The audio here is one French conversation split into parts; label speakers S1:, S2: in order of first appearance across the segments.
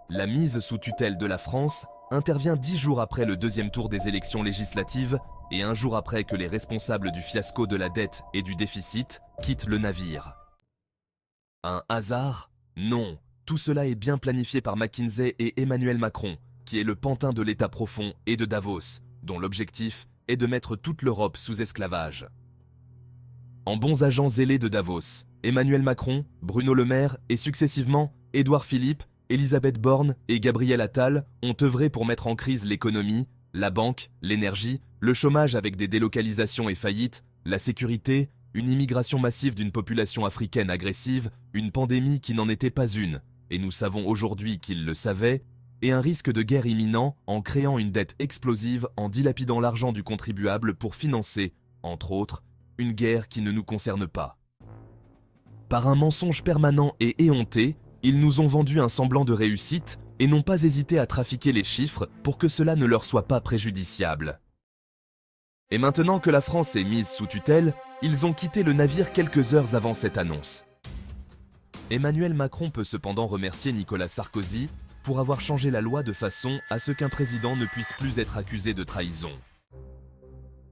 S1: La mise sous tutelle de la France intervient 10 jours après le deuxième tour des élections législatives et un jour après que les responsables du fiasco de la dette et du déficit quittent le navire. Un hasard? Non. Tout cela est bien planifié par McKinsey et Emmanuel Macron, qui est le pantin de l'État profond et de Davos, dont l'objectif est de mettre toute l'Europe sous esclavage. En bons agents zélés de Davos, Emmanuel Macron, Bruno Le Maire et successivement Édouard Philippe, Elisabeth Borne et Gabriel Attal ont œuvré pour mettre en crise l'économie, la banque, l'énergie, le chômage avec des délocalisations et faillites, la sécurité, une immigration massive d'une population africaine agressive, une pandémie qui n'en était pas une, et nous savons aujourd'hui qu'ils le savaient, et un risque de guerre imminent en créant une dette explosive en dilapidant l'argent du contribuable pour financer, entre autres, une guerre qui ne nous concerne pas. Par un mensonge permanent et éhonté, ils nous ont vendu un semblant de réussite et n'ont pas hésité à trafiquer les chiffres pour que cela ne leur soit pas préjudiciable. Et maintenant que la France est mise sous tutelle, ils ont quitté le navire quelques heures avant cette annonce. Emmanuel Macron peut cependant remercier Nicolas Sarkozy pour avoir changé la loi de façon à ce qu'un président ne puisse plus être accusé de trahison.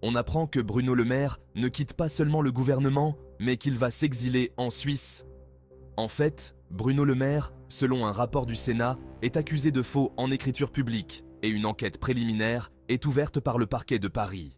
S1: On apprend que Bruno Le Maire ne quitte pas seulement le gouvernement, mais qu'il va s'exiler en Suisse. En fait, Bruno Le Maire, selon un rapport du Sénat, est accusé de faux en écriture publique et une enquête préliminaire est ouverte par le parquet de Paris.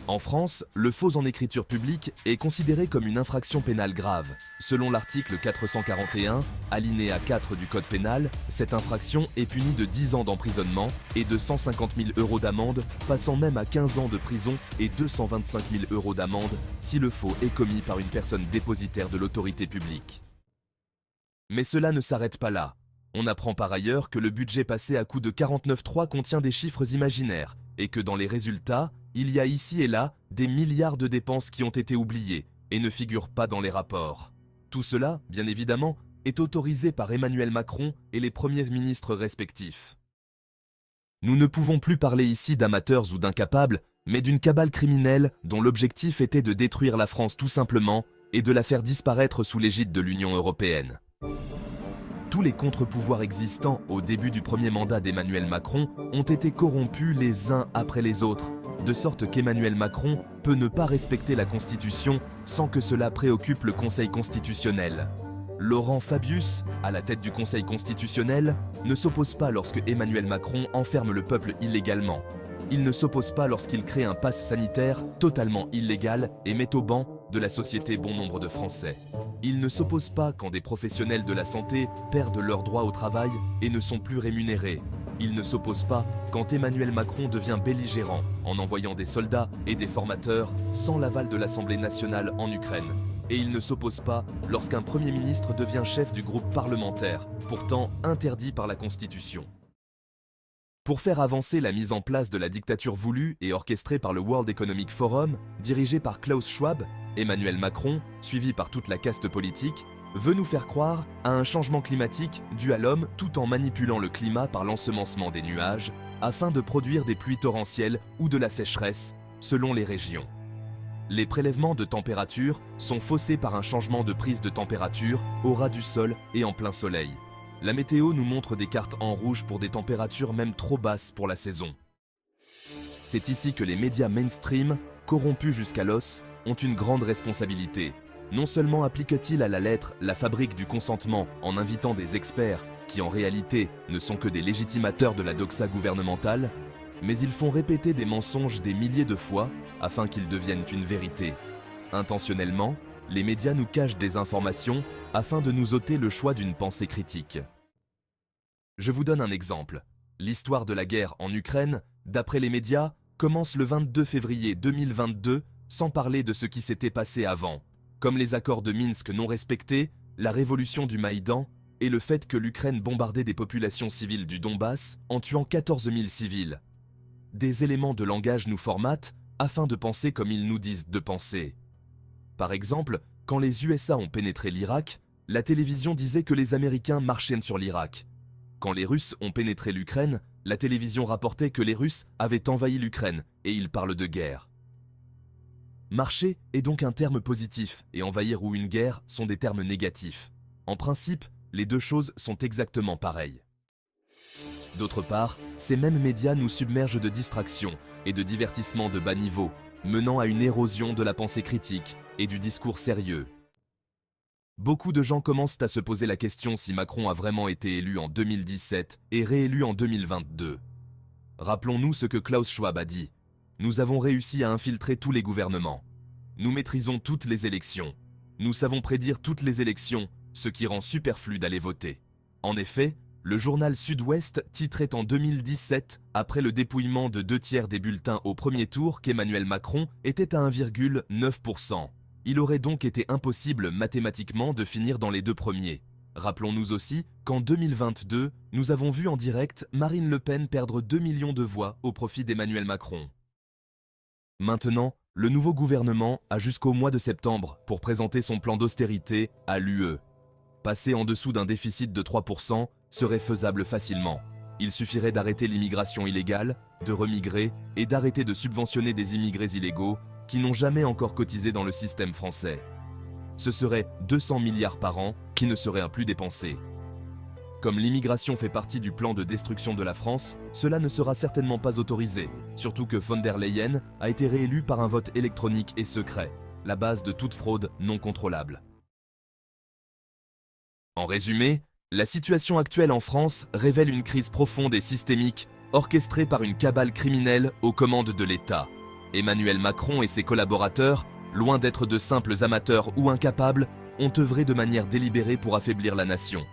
S1: En France, le faux en écriture publique est considéré comme une infraction pénale grave. Selon l'article 441, alinéa 4 du Code pénal, cette infraction est punie de 10 ans d'emprisonnement et de 150 000 € d'amende, passant même à 15 ans de prison et 225 000 € d'amende si le faux est commis par une personne dépositaire de l'autorité publique. Mais cela ne s'arrête pas là. On apprend par ailleurs que le budget passé à coup de 49.3 contient des chiffres imaginaires et que dans les résultats, il y a ici et là des milliards de dépenses qui ont été oubliées et ne figurent pas dans les rapports. Tout cela, bien évidemment, est autorisé par Emmanuel Macron et les premiers ministres respectifs. Nous ne pouvons plus parler ici d'amateurs ou d'incapables, mais d'une cabale criminelle dont l'objectif était de détruire la France tout simplement et de la faire disparaître sous l'égide de l'Union européenne. Tous les contre-pouvoirs existants au début du premier mandat d'Emmanuel Macron ont été corrompus les uns après les autres, de sorte qu'Emmanuel Macron peut ne pas respecter la Constitution sans que cela préoccupe le Conseil constitutionnel. Laurent Fabius, à la tête du Conseil constitutionnel, ne s'oppose pas lorsque Emmanuel Macron enferme le peuple illégalement. Il ne s'oppose pas lorsqu'il crée un pass sanitaire totalement illégal et met au banc de la société bon nombre de Français. Il ne s'oppose pas quand des professionnels de la santé perdent leurs droits au travail et ne sont plus rémunérés. Il ne s'oppose pas quand Emmanuel Macron devient belligérant en envoyant des soldats et des formateurs sans l'aval de l'Assemblée nationale en Ukraine. Et il ne s'oppose pas lorsqu'un Premier ministre devient chef du groupe parlementaire, pourtant interdit par la Constitution. Pour faire avancer la mise en place de la dictature voulue et orchestrée par le World Economic Forum, dirigé par Klaus Schwab, Emmanuel Macron, suivi par toute la caste politique, veut nous faire croire à un changement climatique dû à l'homme tout en manipulant le climat par l'ensemencement des nuages afin de produire des pluies torrentielles ou de la sécheresse selon les régions. Les prélèvements de température sont faussés par un changement de prise de température au ras du sol et en plein soleil. La météo nous montre des cartes en rouge pour des températures même trop basses pour la saison. C'est ici que les médias mainstream, corrompus jusqu'à l'os, ont une grande responsabilité. Non seulement appliquent-ils à la lettre la fabrique du consentement en invitant des experts qui en réalité ne sont que des légitimateurs de la doxa gouvernementale, mais ils font répéter des mensonges des milliers de fois afin qu'ils deviennent une vérité. Intentionnellement, les médias nous cachent des informations afin de nous ôter le choix d'une pensée critique. Je vous donne un exemple. L'histoire de la guerre en Ukraine, d'après les médias, commence le 22 février 2022 sans parler de ce qui s'était passé avant, comme les accords de Minsk non respectés, la révolution du Maïdan et le fait que l'Ukraine bombardait des populations civiles du Donbass en tuant 14 000 civils. Des éléments de langage nous formatent afin de penser comme ils nous disent de penser. Par exemple, quand les USA ont pénétré l'Irak, la télévision disait que les Américains marchaient sur l'Irak. Quand les Russes ont pénétré l'Ukraine, la télévision rapportait que les Russes avaient envahi l'Ukraine et ils parlent de guerre. Marcher est donc un terme positif et envahir ou une guerre sont des termes négatifs. En principe, les deux choses sont exactement pareilles. D'autre part, ces mêmes médias nous submergent de distractions et de divertissements de bas niveau, menant à une érosion de la pensée critique et du discours sérieux. Beaucoup de gens commencent à se poser la question si Macron a vraiment été élu en 2017 et réélu en 2022. Rappelons-nous ce que Klaus Schwab a dit. Nous avons réussi à infiltrer tous les gouvernements. Nous maîtrisons toutes les élections. Nous savons prédire toutes les élections, ce qui rend superflu d'aller voter. En effet, le journal Sud-Ouest titrait en 2017, après le dépouillement de 2/3 des bulletins au premier tour, qu'Emmanuel Macron était à 1,9%. Il aurait donc été impossible mathématiquement de finir dans les 2 premiers. Rappelons-nous aussi qu'en 2022, nous avons vu en direct Marine Le Pen perdre 2 millions de voix au profit d'Emmanuel Macron. Maintenant, le nouveau gouvernement a jusqu'au mois de septembre pour présenter son plan d'austérité à l'UE. Passer en dessous d'un déficit de 3% serait faisable facilement. Il suffirait d'arrêter l'immigration illégale, de remigrer et d'arrêter de subventionner des immigrés illégaux qui n'ont jamais encore cotisé dans le système français. Ce serait 200 milliards par an qui ne seraient plus dépensés. Comme l'immigration fait partie du plan de destruction de la France, cela ne sera certainement pas autorisé, surtout que von der Leyen a été réélue par un vote électronique et secret, la base de toute fraude non contrôlable. En résumé, la situation actuelle en France révèle une crise profonde et systémique orchestrée par une cabale criminelle aux commandes de l'État. Emmanuel Macron et ses collaborateurs, loin d'être de simples amateurs ou incapables, ont œuvré de manière délibérée pour affaiblir la nation.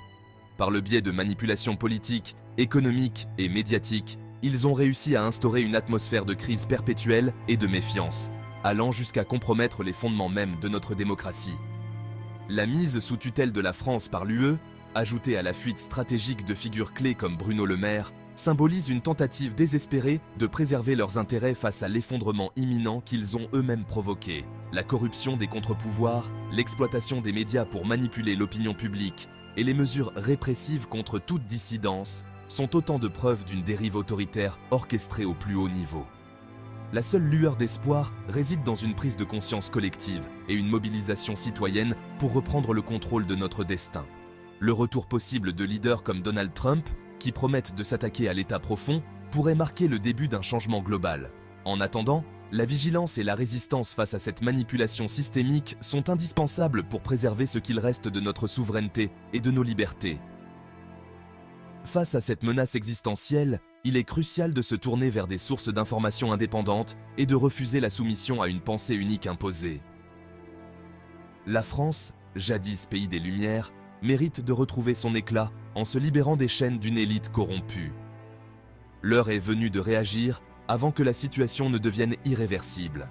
S1: Par le biais de manipulations politiques, économiques et médiatiques, ils ont réussi à instaurer une atmosphère de crise perpétuelle et de méfiance, allant jusqu'à compromettre les fondements mêmes de notre démocratie. La mise sous tutelle de la France par l'UE, ajoutée à la fuite stratégique de figures clés comme Bruno Le Maire, symbolise une tentative désespérée de préserver leurs intérêts face à l'effondrement imminent qu'ils ont eux-mêmes provoqué. La corruption des contre-pouvoirs, l'exploitation des médias pour manipuler l'opinion publique et les mesures répressives contre toute dissidence sont autant de preuves d'une dérive autoritaire orchestrée au plus haut niveau. La seule lueur d'espoir réside dans une prise de conscience collective et une mobilisation citoyenne pour reprendre le contrôle de notre destin. Le retour possible de leaders comme Donald Trump, qui promettent de s'attaquer à l'état profond, pourrait marquer le début d'un changement global. En attendant, la vigilance et la résistance face à cette manipulation systémique sont indispensables pour préserver ce qu'il reste de notre souveraineté et de nos libertés. Face à cette menace existentielle, il est crucial de se tourner vers des sources d'information indépendantes et de refuser la soumission à une pensée unique imposée. La France, jadis pays des Lumières, mérite de retrouver son éclat en se libérant des chaînes d'une élite corrompue. L'heure est venue de réagir avant que la situation ne devienne irréversible.